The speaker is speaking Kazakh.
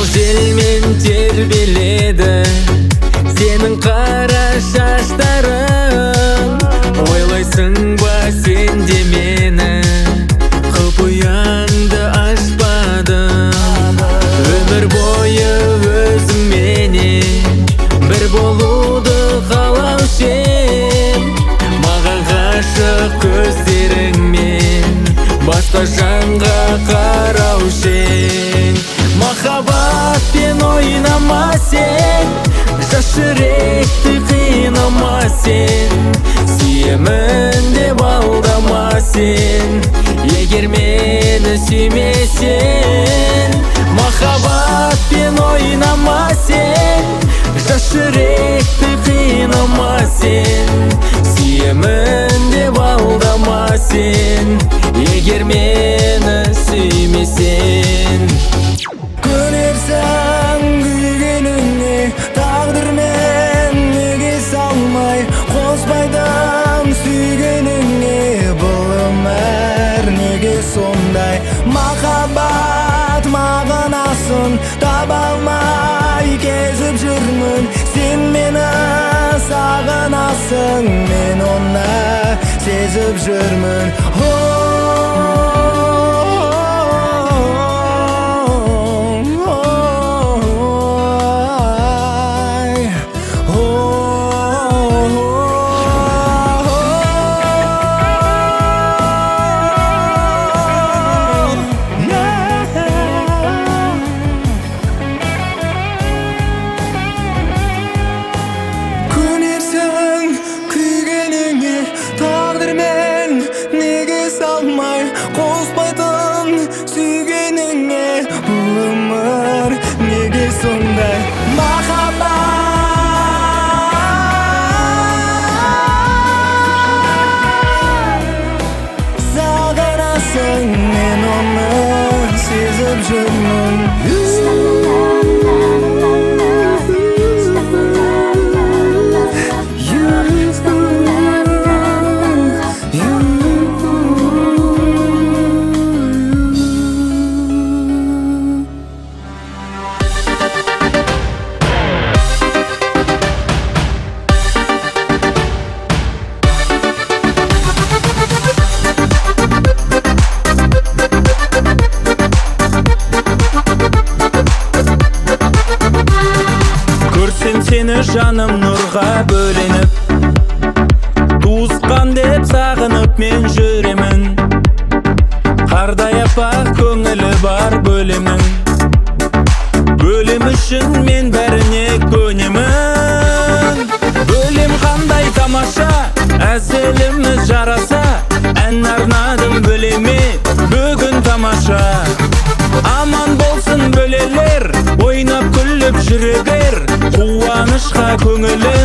Ылғал желмен тербеледі сенің қара шаштарың. Ойлайсың ба сен де мені, құпияңды ашпадым. Өмір бойы өзіңменен бір болуды қалаушы ем. Маған ғашық көздеріңмен басқа жанға қараушы ең. Махаббатпен ойнама сен, жас жүректі қинама сен. Сүйемін деп алдама сен, егер мені сүймесең. Махаббатпен ойнама сен, жас жүректі қинама сен. Сүйемін деп алдама сен, егер мені сүймесең. Көнерсің күйгеніңе, тағдырмен неге салмай қоспайдың сүйгеніңе. Бұл өмір неге сондай? Махаббат мағынасын таба алмай кезіп жүрмін. Сен мені сағынасың, мен оны сезіп жүрмін. Қоспайтын сүйгеніңе, бұл өмір неге сондай? Махаббат сағынасың, мен оны сезіп жүрмін. Сені жаным нұрға бөленіп, туысқан деп сағынып мен жүремін. Қардай аппақ көңілі бар бөлемнің, бөлем үшін мен бәріне көнемін. Бөлем қандай тамаша, әзіліміз жараса, ән арнадым бөлеме бүгін тамаша. Аман болсын бөлелер, ойнап күліп жүре бер, қуанышқа көңілі